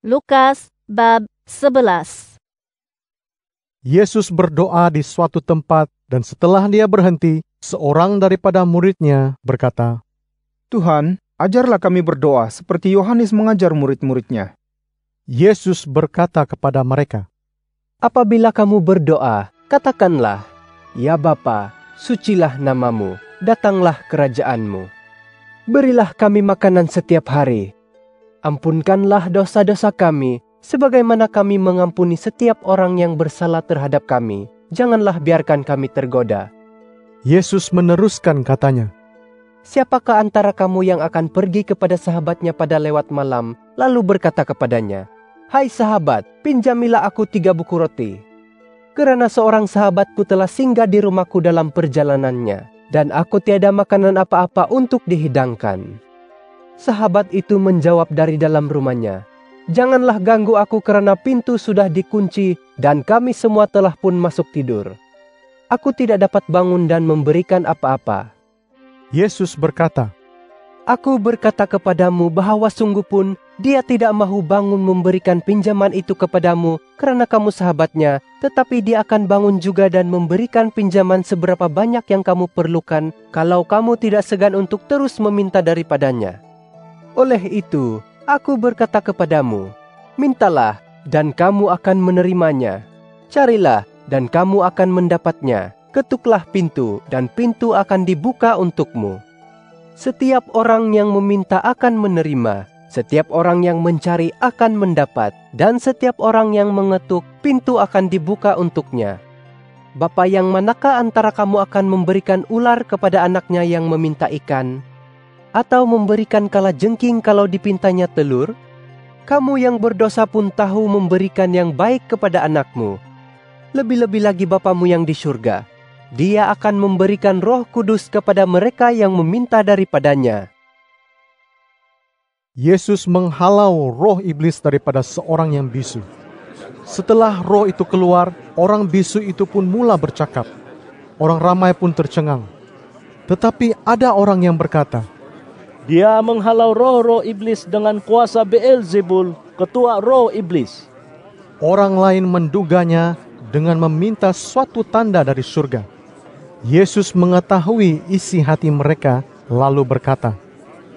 Lukas bab 11. Yesus berdoa di suatu tempat dan setelah dia berhenti, seorang daripada muridnya berkata, Tuhan, ajarlah kami berdoa seperti Yohanes mengajar murid-muridnya. Yesus berkata kepada mereka, Apabila kamu berdoa, katakanlah, Ya Bapa, sucilah namamu, datanglah kerajaanmu. Berilah kami makanan setiap hari. Ampunkanlah dosa-dosa kami, sebagaimana kami mengampuni setiap orang yang bersalah terhadap kami. Janganlah biarkan kami tergoda. Yesus meneruskan katanya, Siapakah antara kamu yang akan pergi kepada sahabatnya pada lewat malam, lalu berkata kepadanya, Hai sahabat, pinjamilah aku 3 buku roti. Kerana seorang sahabatku telah singgah di rumahku dalam perjalanannya, dan aku tiada makanan apa-apa untuk dihidangkan. Sahabat itu menjawab dari dalam rumahnya, Janganlah ganggu aku kerana pintu sudah dikunci dan kami semua telah pun masuk tidur. Aku tidak dapat bangun dan memberikan apa-apa. Yesus berkata, Aku berkata kepadamu bahwa sungguh pun dia tidak mahu bangun memberikan pinjaman itu kepadamu kerana kamu sahabatnya, tetapi dia akan bangun juga dan memberikan pinjaman seberapa banyak yang kamu perlukan kalau kamu tidak segan untuk terus meminta daripadanya. Oleh itu, aku berkata kepadamu, mintalah dan kamu akan menerimanya. Carilah dan kamu akan mendapatnya. Ketuklah pintu dan pintu akan dibuka untukmu. Setiap orang yang meminta akan menerima, setiap orang yang mencari akan mendapat, dan setiap orang yang mengetuk, pintu akan dibuka untuknya. Bapa yang manakah antara kamu akan memberikan ular kepada anaknya yang meminta ikan? Atau memberikan kalajengking kalau dipintanya telur? Kamu yang berdosa pun tahu memberikan yang baik kepada anakmu. Lebih-lebih lagi Bapamu yang di surga. Dia akan memberikan Roh Kudus kepada mereka yang meminta daripadanya. Yesus menghalau roh iblis daripada seorang yang bisu. Setelah roh itu keluar, orang bisu itu pun mula bercakap. Orang ramai pun tercengang. Tetapi ada orang yang berkata, Dia menghalau roh-roh iblis dengan kuasa Beelzebul, ketua roh iblis. Orang lain menduganya dengan meminta suatu tanda dari surga. Yesus mengetahui isi hati mereka, lalu berkata,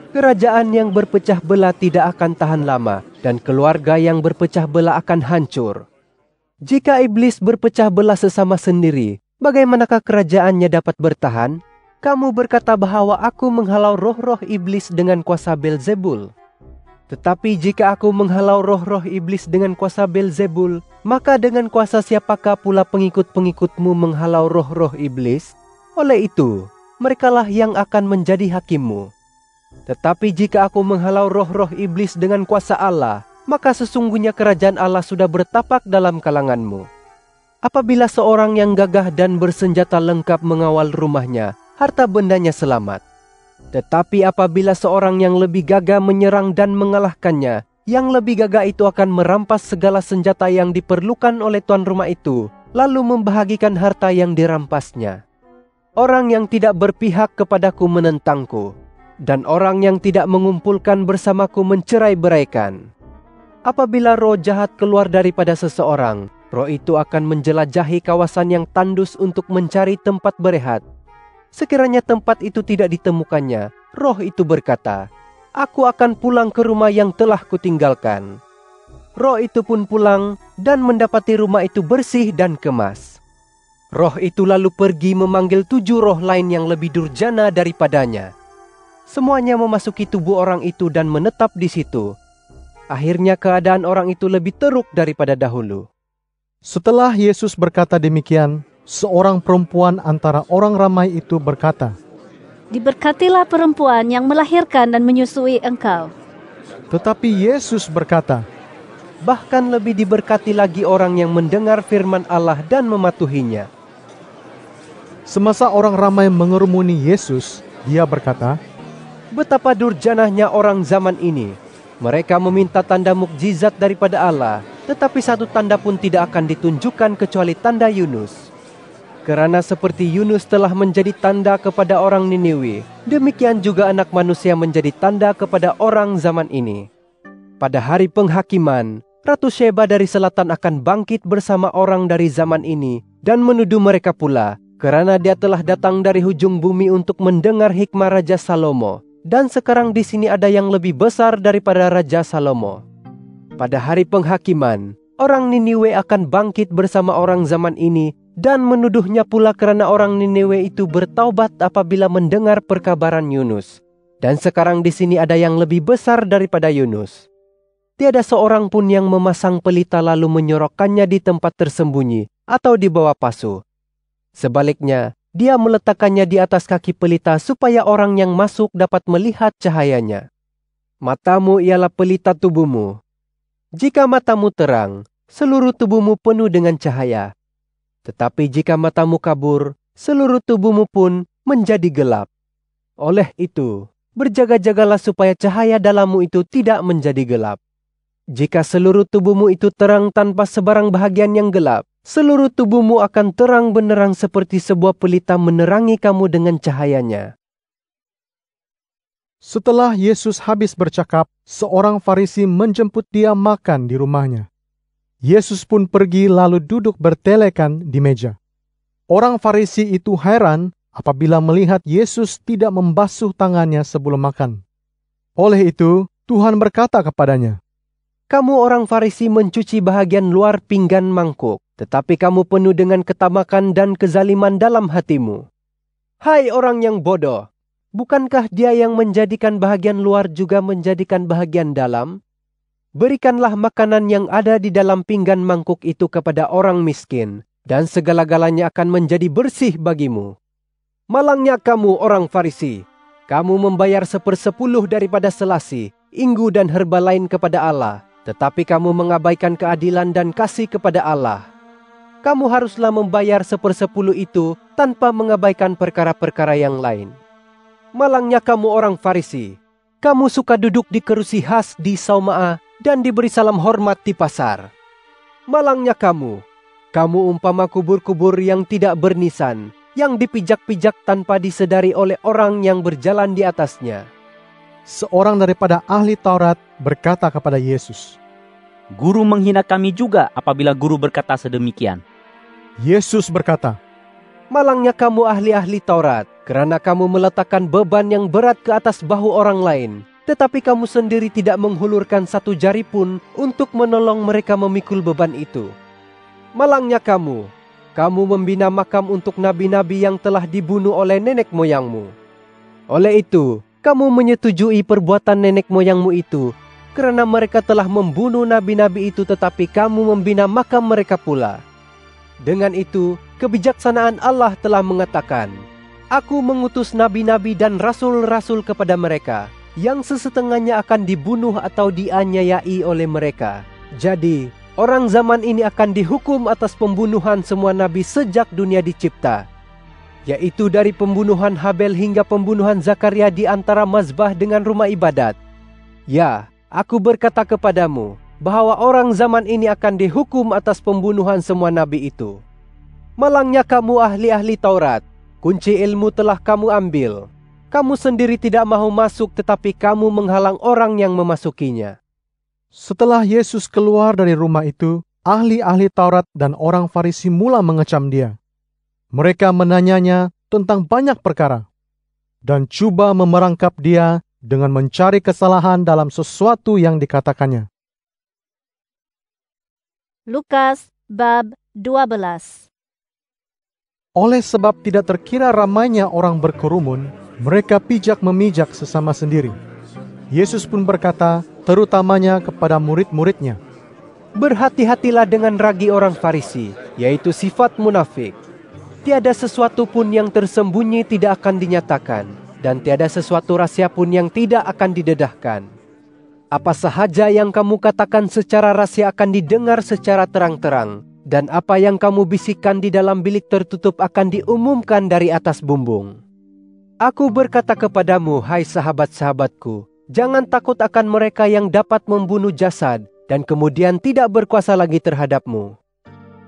Kerajaan yang berpecah belah tidak akan tahan lama, dan keluarga yang berpecah belah akan hancur. Jika iblis berpecah belah sesama sendiri, bagaimanakah kerajaannya dapat bertahan? Kamu berkata bahwa aku menghalau roh-roh iblis dengan kuasa Beelzebul. Tetapi jika aku menghalau roh-roh iblis dengan kuasa Beelzebul, maka dengan kuasa siapakah pula pengikut-pengikutmu menghalau roh-roh iblis? Oleh itu, merekalah yang akan menjadi hakimmu. Tetapi jika aku menghalau roh-roh iblis dengan kuasa Allah, maka sesungguhnya kerajaan Allah sudah bertapak dalam kalanganmu. Apabila seorang yang gagah dan bersenjata lengkap mengawal rumahnya, harta bendanya selamat. Tetapi apabila seorang yang lebih gagah menyerang dan mengalahkannya, yang lebih gagah itu akan merampas segala senjata yang diperlukan oleh tuan rumah itu, lalu membahagikan harta yang dirampasnya. Orang yang tidak berpihak kepadaku menentangku, dan orang yang tidak mengumpulkan bersamaku mencerai-beraikan. Apabila roh jahat keluar daripada seseorang, roh itu akan menjelajahi kawasan yang tandus untuk mencari tempat berehat. Sekiranya tempat itu tidak ditemukannya, roh itu berkata, Aku akan pulang ke rumah yang telah kutinggalkan. Roh itu pun pulang dan mendapati rumah itu bersih dan kemas. Roh itu lalu pergi memanggil 7 roh lain yang lebih durjana daripadanya. Semuanya memasuki tubuh orang itu dan menetap di situ. Akhirnya keadaan orang itu lebih teruk daripada dahulu. Setelah Yesus berkata demikian, seorang perempuan antara orang ramai itu berkata, Diberkatilah perempuan yang melahirkan dan menyusui engkau. Tetapi Yesus berkata, Bahkan lebih diberkati lagi orang yang mendengar firman Allah dan mematuhinya. Semasa orang ramai mengerumuni Yesus, dia berkata, Betapa durjananya orang zaman ini. Mereka meminta tanda mukjizat daripada Allah, tetapi satu tanda pun tidak akan ditunjukkan kecuali tanda Yunus. Kerana seperti Yunus telah menjadi tanda kepada orang Niniwe, demikian juga anak manusia menjadi tanda kepada orang zaman ini. Pada hari penghakiman, Ratu Sheba dari selatan akan bangkit bersama orang dari zaman ini dan menuduh mereka pula, karena dia telah datang dari hujung bumi untuk mendengar hikmah Raja Salomo. Dan sekarang di sini ada yang lebih besar daripada Raja Salomo. Pada hari penghakiman, orang Niniwe akan bangkit bersama orang zaman ini dan menuduhnya pula karena orang Niniwe itu bertaubat apabila mendengar perkabaran Yunus. Dan sekarang di sini ada yang lebih besar daripada Yunus. Tiada seorang pun yang memasang pelita lalu menyorokkannya di tempat tersembunyi atau di bawah pasu. Sebaliknya, dia meletakkannya di atas kaki pelita supaya orang yang masuk dapat melihat cahayanya. Matamu ialah pelita tubuhmu. Jika matamu terang, seluruh tubuhmu penuh dengan cahaya. Tetapi jika matamu kabur, seluruh tubuhmu pun menjadi gelap. Oleh itu, berjaga-jagalah supaya cahaya dalammu itu tidak menjadi gelap. Jika seluruh tubuhmu itu terang tanpa sebarang bahagian yang gelap, seluruh tubuhmu akan terang benderang seperti sebuah pelita menerangi kamu dengan cahayanya. Setelah Yesus habis bercakap, seorang Farisi menjemput dia makan di rumahnya. Yesus pun pergi lalu duduk bertelekan di meja. Orang Farisi itu heran apabila melihat Yesus tidak membasuh tangannya sebelum makan. Oleh itu, Tuhan berkata kepadanya, Kamu orang Farisi mencuci bahagian luar pinggan mangkuk, tetapi kamu penuh dengan ketamakan dan kezaliman dalam hatimu. Hai orang yang bodoh, bukankah dia yang menjadikan bahagian luar juga menjadikan bahagian dalam? Berikanlah makanan yang ada di dalam pinggan mangkuk itu kepada orang miskin, dan segala-galanya akan menjadi bersih bagimu. Malangnya kamu orang Farisi, kamu membayar 1/10 daripada selasi, inggu dan herba lain kepada Allah, tetapi kamu mengabaikan keadilan dan kasih kepada Allah. Kamu haruslah membayar 1/10 itu tanpa mengabaikan perkara-perkara yang lain. Malangnya kamu orang Farisi, kamu suka duduk di kerusi khas di Saumaa dan diberi salam hormat di pasar. Malangnya kamu umpama kubur-kubur yang tidak bernisan, yang dipijak-pijak tanpa disedari oleh orang yang berjalan di atasnya. Seorang daripada ahli Taurat berkata kepada Yesus, Guru menghina kami juga apabila guru berkata sedemikian. Yesus berkata, Malangnya kamu ahli-ahli Taurat, karena kamu meletakkan beban yang berat ke atas bahu orang lain, tetapi kamu sendiri tidak menghulurkan satu jari pun untuk menolong mereka memikul beban itu. Malangnya kamu membina makam untuk nabi-nabi yang telah dibunuh oleh nenek moyangmu. Oleh itu, kamu menyetujui perbuatan nenek moyangmu itu, karena mereka telah membunuh nabi-nabi itu tetapi kamu membina makam mereka pula. Dengan itu, kebijaksanaan Allah telah mengatakan, Aku mengutus nabi-nabi dan rasul-rasul kepada mereka, yang sesetengahnya akan dibunuh atau dianiayai oleh mereka. Jadi, orang zaman ini akan dihukum atas pembunuhan semua nabi sejak dunia dicipta, yaitu dari pembunuhan Habel hingga pembunuhan Zakaria di antara mazbah dengan rumah ibadat. Ya, aku berkata kepadamu, bahwa orang zaman ini akan dihukum atas pembunuhan semua nabi itu. Malangnya kamu ahli-ahli Taurat, kunci ilmu telah kamu ambil. Kamu sendiri tidak mahu masuk tetapi kamu menghalang orang yang memasukinya. Setelah Yesus keluar dari rumah itu, ahli-ahli Taurat dan orang Farisi mula mengecam dia. Mereka menanyanya tentang banyak perkara dan coba memerangkap dia dengan mencari kesalahan dalam sesuatu yang dikatakannya. Lukas bab 12. Oleh sebab tidak terkira ramainya orang berkerumun, mereka pijak-memijak sesama sendiri. Yesus pun berkata, terutamanya kepada murid-muridnya, Berhati-hatilah dengan ragi orang Farisi, yaitu sifat munafik. Tiada sesuatu pun yang tersembunyi tidak akan dinyatakan, dan tiada sesuatu rahasia pun yang tidak akan didedahkan. Apa sahaja yang kamu katakan secara rahasia akan didengar secara terang-terang, dan apa yang kamu bisikkan di dalam bilik tertutup akan diumumkan dari atas bumbung. Aku berkata kepadamu, hai sahabat-sahabatku, jangan takut akan mereka yang dapat membunuh jasad, dan kemudian tidak berkuasa lagi terhadapmu.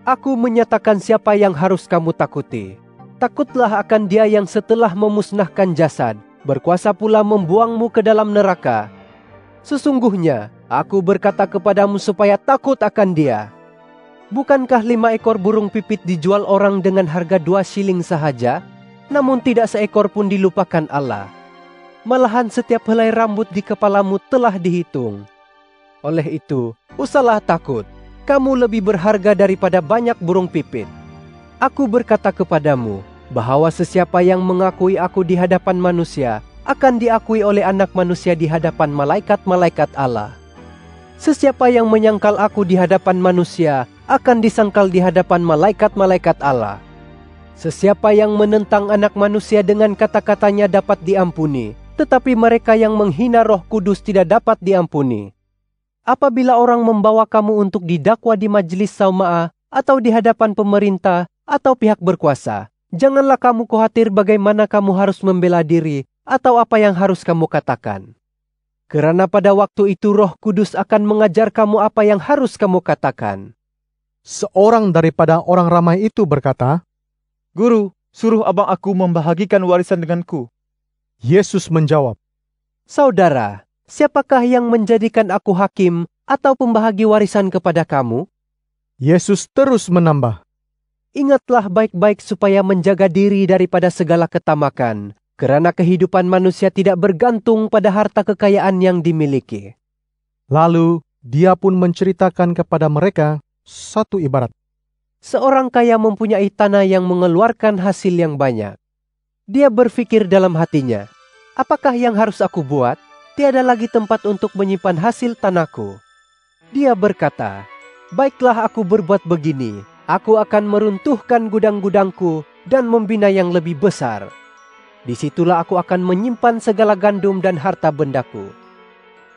Aku menyatakan siapa yang harus kamu takuti. Takutlah akan dia yang setelah memusnahkan jasad, berkuasa pula membuangmu ke dalam neraka. Sesungguhnya, Aku berkata kepadamu supaya takut akan dia. Bukankah 5 ekor burung pipit dijual orang dengan harga 2 shilling sahaja? Namun tidak seekor pun dilupakan Allah. Malahan setiap helai rambut di kepalamu telah dihitung. Oleh itu, usahlah takut. Kamu lebih berharga daripada banyak burung pipit. Aku berkata kepadamu, bahwa sesiapa yang mengakui aku di hadapan manusia, akan diakui oleh Anak Manusia di hadapan malaikat-malaikat Allah. Sesiapa yang menyangkal aku di hadapan manusia, akan disangkal di hadapan malaikat-malaikat Allah. Sesiapa yang menentang Anak Manusia dengan kata-katanya dapat diampuni, tetapi mereka yang menghina Roh Kudus tidak dapat diampuni. Apabila orang membawa kamu untuk didakwa di majelis Sauma'ah, atau di hadapan pemerintah, atau pihak berkuasa, janganlah kamu khawatir bagaimana kamu harus membela diri, atau apa yang harus kamu katakan. Kerana pada waktu itu Roh Kudus akan mengajar kamu apa yang harus kamu katakan. Seorang daripada orang ramai itu berkata, Guru, suruh abang aku membahagikan warisan denganku. Yesus menjawab, Saudara, siapakah yang menjadikan aku hakim atau pembahagi warisan kepada kamu? Yesus terus menambah, Ingatlah baik-baik supaya menjaga diri daripada segala ketamakan, kerana kehidupan manusia tidak bergantung pada harta kekayaan yang dimiliki. Lalu dia pun menceritakan kepada mereka satu ibarat. Seorang kaya mempunyai tanah yang mengeluarkan hasil yang banyak. Dia berfikir dalam hatinya, apakah yang harus aku buat? Tiada lagi tempat untuk menyimpan hasil tanahku. Dia berkata, baiklah aku berbuat begini. Aku akan meruntuhkan gudang-gudangku dan membina yang lebih besar. Disitulah aku akan menyimpan segala gandum dan harta bendaku.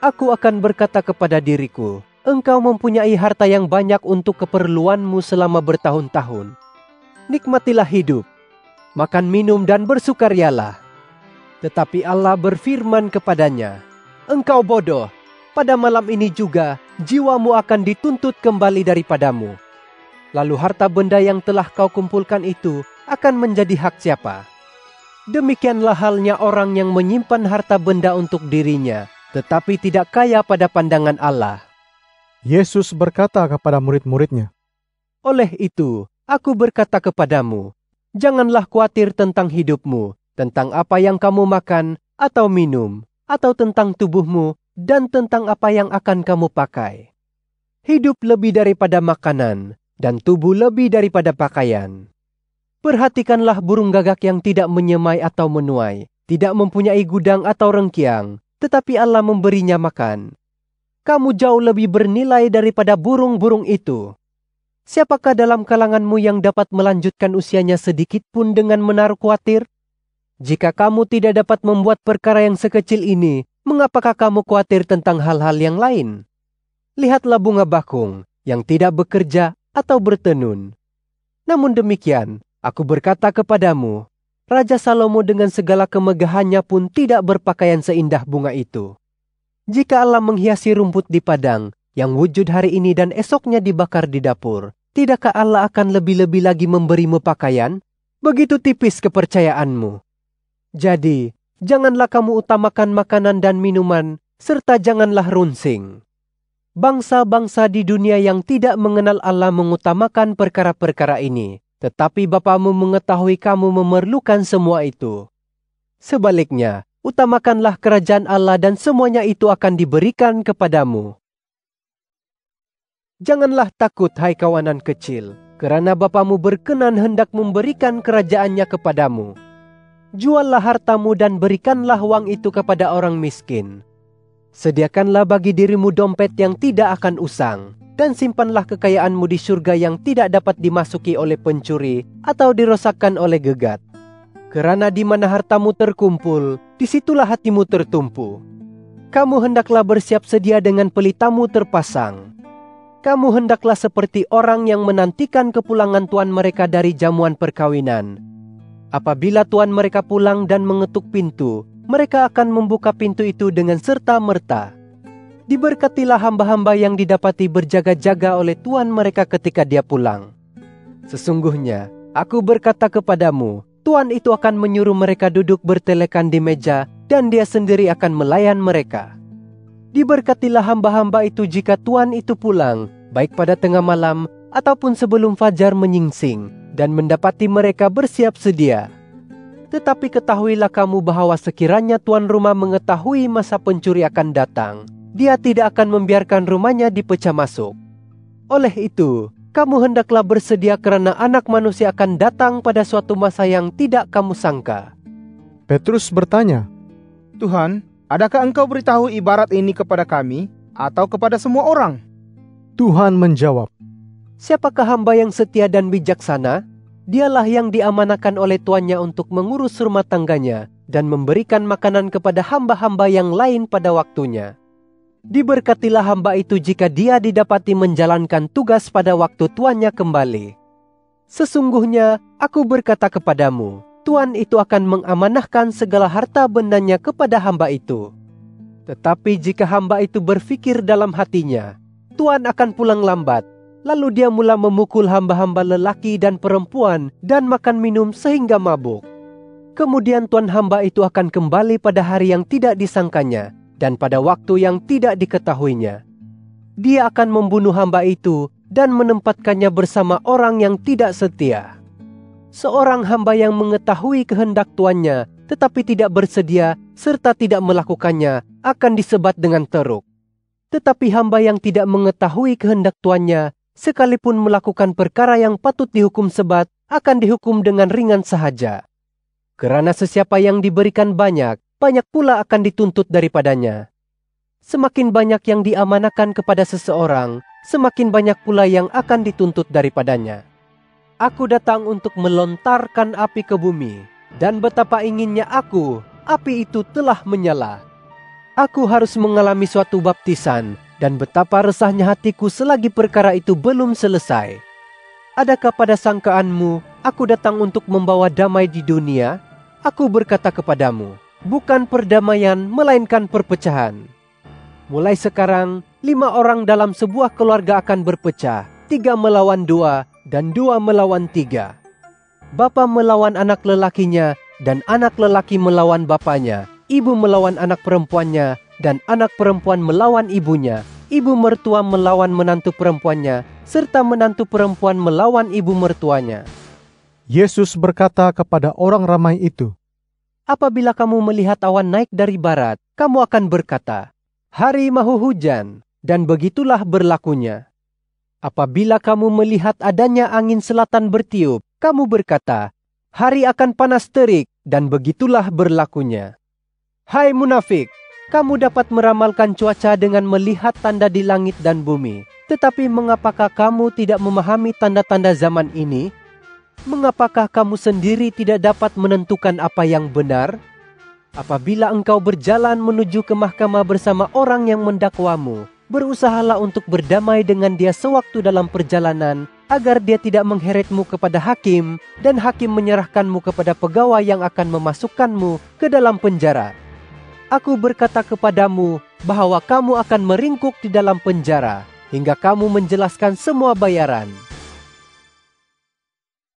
Aku akan berkata kepada diriku, engkau mempunyai harta yang banyak untuk keperluanmu selama bertahun-tahun. Nikmatilah hidup, makan minum dan bersukarialah. Tetapi Allah berfirman kepadanya, engkau bodoh, pada malam ini juga jiwamu akan dituntut kembali daripadamu. Lalu harta benda yang telah kau kumpulkan itu akan menjadi hak siapa? Demikianlah halnya orang yang menyimpan harta benda untuk dirinya, tetapi tidak kaya pada pandangan Allah. Yesus berkata kepada murid-muridnya, Oleh itu, aku berkata kepadamu, janganlah khawatir tentang hidupmu, tentang apa yang kamu makan atau minum, atau tentang tubuhmu, dan tentang apa yang akan kamu pakai. Hidup lebih daripada makanan, dan tubuh lebih daripada pakaian. Perhatikanlah burung gagak yang tidak menyemai atau menuai, tidak mempunyai gudang atau rengkiang, tetapi Allah memberinya makan. Kamu jauh lebih bernilai daripada burung-burung itu. Siapakah dalam kalanganmu yang dapat melanjutkan usianya sedikit pun dengan menaruh khawatir? Jika kamu tidak dapat membuat perkara yang sekecil ini, mengapakah kamu khawatir tentang hal-hal yang lain? Lihatlah bunga bakung yang tidak bekerja atau bertenun. Namun demikian, aku berkata kepadamu, Raja Salomo dengan segala kemegahannya pun tidak berpakaian seindah bunga itu. Jika Allah menghiasi rumput di padang, yang wujud hari ini dan esoknya dibakar di dapur, tidakkah Allah akan lebih-lebih lagi memberimu pakaian? Begitu tipis kepercayaanmu. Jadi, janganlah kamu utamakan makanan dan minuman, serta janganlah runsing. Bangsa-bangsa di dunia yang tidak mengenal Allah mengutamakan perkara-perkara ini, tetapi Bapamu mengetahui kamu memerlukan semua itu. Sebaliknya, utamakanlah kerajaan Allah dan semuanya itu akan diberikan kepadamu. Janganlah takut, hai kawanan kecil, kerana Bapamu berkenan hendak memberikan kerajaannya kepadamu. Juallah hartamu dan berikanlah uang itu kepada orang miskin. Sediakanlah bagi dirimu dompet yang tidak akan usang, dan simpanlah kekayaanmu di surga yang tidak dapat dimasuki oleh pencuri atau dirosakkan oleh gegat. Kerana di mana hartamu terkumpul, disitulah hatimu tertumpu. Kamu hendaklah bersiap sedia dengan pelitamu terpasang. Kamu hendaklah seperti orang yang menantikan kepulangan tuan mereka dari jamuan perkawinan. Apabila tuan mereka pulang dan mengetuk pintu, mereka akan membuka pintu itu dengan serta-merta. Diberkatilah hamba-hamba yang didapati berjaga-jaga oleh tuan mereka ketika dia pulang. Sesungguhnya, aku berkata kepadamu, tuan itu akan menyuruh mereka duduk bertelekan di meja, dan dia sendiri akan melayan mereka. Diberkatilah hamba-hamba itu jika tuan itu pulang, baik pada tengah malam ataupun sebelum fajar menyingsing, dan mendapati mereka bersiap sedia. Tetapi ketahuilah kamu bahwa sekiranya tuan rumah mengetahui masa pencuri akan datang, dia tidak akan membiarkan rumahnya dipecah masuk. Oleh itu, kamu hendaklah bersedia karena Anak Manusia akan datang pada suatu masa yang tidak kamu sangka. Petrus bertanya, Tuhan, adakah engkau beritahu ibarat ini kepada kami atau kepada semua orang? Tuhan menjawab, Siapakah hamba yang setia dan bijaksana? Dialah yang diamanahkan oleh tuannya untuk mengurus rumah tangganya dan memberikan makanan kepada hamba-hamba yang lain pada waktunya. Diberkatilah hamba itu jika dia didapati menjalankan tugas pada waktu tuannya kembali. Sesungguhnya, aku berkata kepadamu, tuan itu akan mengamanahkan segala harta bendanya kepada hamba itu. Tetapi jika hamba itu berfikir dalam hatinya, tuan akan pulang lambat, lalu dia mula memukul hamba-hamba lelaki dan perempuan dan makan minum sehingga mabuk. Kemudian tuan hamba itu akan kembali pada hari yang tidak disangkanya dan pada waktu yang tidak diketahuinya. Dia akan membunuh hamba itu dan menempatkannya bersama orang yang tidak setia. Seorang hamba yang mengetahui kehendak tuannya tetapi tidak bersedia serta tidak melakukannya akan disebat dengan teruk. Tetapi hamba yang tidak mengetahui kehendak tuannya sekalipun melakukan perkara yang patut dihukum sebat, akan dihukum dengan ringan sahaja. Kerana sesiapa yang diberikan banyak, banyak pula akan dituntut daripadanya. Semakin banyak yang diamanahkan kepada seseorang, semakin banyak pula yang akan dituntut daripadanya. Aku datang untuk melontarkan api ke bumi, dan betapa inginnya aku, api itu telah menyala. Aku harus mengalami suatu baptisan, dan betapa resahnya hatiku selagi perkara itu belum selesai. Adakah pada sangkaanmu, aku datang untuk membawa damai di dunia? Aku berkata kepadamu, bukan perdamaian, melainkan perpecahan. Mulai sekarang, 5 orang dalam sebuah keluarga akan berpecah, 3 melawan 2, dan 2 melawan 3. Bapa melawan anak lelakinya, dan anak lelaki melawan bapanya, ibu melawan anak perempuannya, dan anak perempuan melawan ibunya, ibu mertua melawan menantu perempuannya, serta menantu perempuan melawan ibu mertuanya. Yesus berkata kepada orang ramai itu, Apabila kamu melihat awan naik dari barat, kamu akan berkata, hari mahu hujan, dan begitulah berlakunya. Apabila kamu melihat adanya angin selatan bertiup, kamu berkata, hari akan panas terik, dan begitulah berlakunya. Hai munafik! Kamu dapat meramalkan cuaca dengan melihat tanda di langit dan bumi. Tetapi mengapakah kamu tidak memahami tanda-tanda zaman ini? Mengapakah kamu sendiri tidak dapat menentukan apa yang benar? Apabila engkau berjalan menuju ke mahkamah bersama orang yang mendakwamu, berusahalah untuk berdamai dengan dia sewaktu dalam perjalanan, agar dia tidak mengheretmu kepada hakim, dan hakim menyerahkanmu kepada pegawai yang akan memasukkanmu ke dalam penjara. Aku berkata kepadamu bahwa kamu akan meringkuk di dalam penjara hingga kamu menjelaskan semua bayaran.